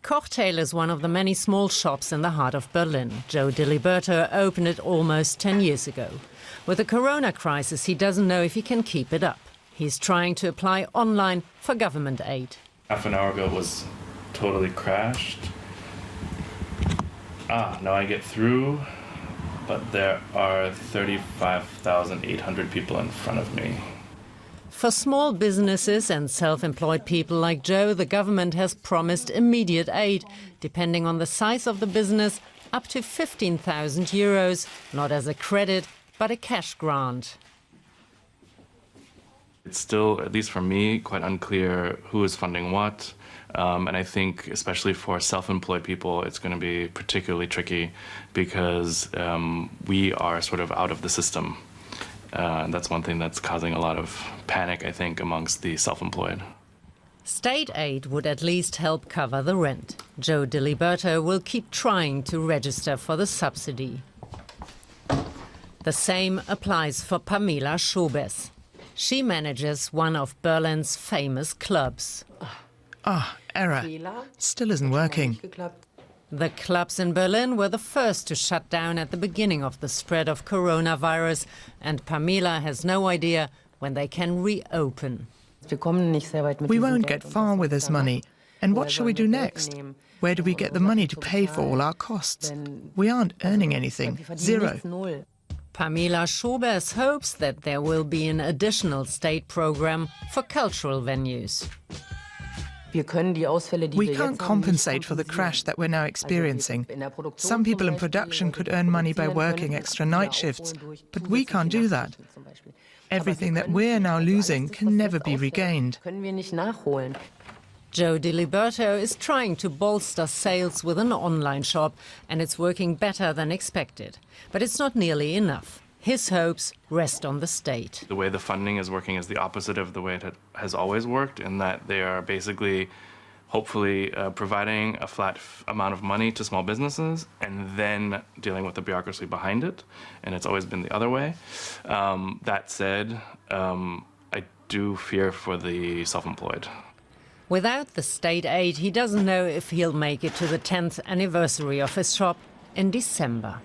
Cocktail is one of the many small shops in the heart of Berlin. Joe Diliberto opened it almost 10 years ago. With the corona crisis, he doesn't know if he can keep it up. He's trying to apply online for government aid. Half an hour ago it was totally crashed. Now I get through, but there are 35,800 people in front of me. For small businesses and self-employed people like Joe, the government has promised immediate aid, depending on the size of the business, up to 15,000 euros, not as a credit, but a cash grant. It's still, at least for me, quite unclear who is funding what. And I think, especially for self-employed people, it's going to be particularly tricky because we are sort of out of the system. And that's one thing that's causing a lot of panic, I think, amongst the self-employed. State aid would at least help cover the rent. Joe Diliberto will keep trying to register for the subsidy. The same applies for Pamela Schobes. She manages one of Berlin's famous clubs. Error. Still isn't working. The clubs in Berlin were the first to shut down at the beginning of the spread of coronavirus, and Pamela has no idea when they can reopen. We won't get far with this money. And what shall we do next? Where do we get the money to pay for all our costs? We aren't earning anything. Zero. Pamela Schobes hopes that there will be an additional state program for cultural venues. We can't compensate for the crash that we're now experiencing. Some people in production could earn money by working extra night shifts, but we can't do that. Everything that we're now losing can never be regained. Joe Diliberto is trying to bolster sales with an online shop, and it's working better than expected. But it's not nearly enough. His hopes rest on the state. The way the funding is working is the opposite of the way it has always worked, in that they are basically, hopefully, providing a flat amount of money to small businesses and then dealing with the bureaucracy behind it. And it's always been the other way. That said, I do fear for the self-employed. Without the state aid, he doesn't know if he'll make it to the 10th anniversary of his shop in December.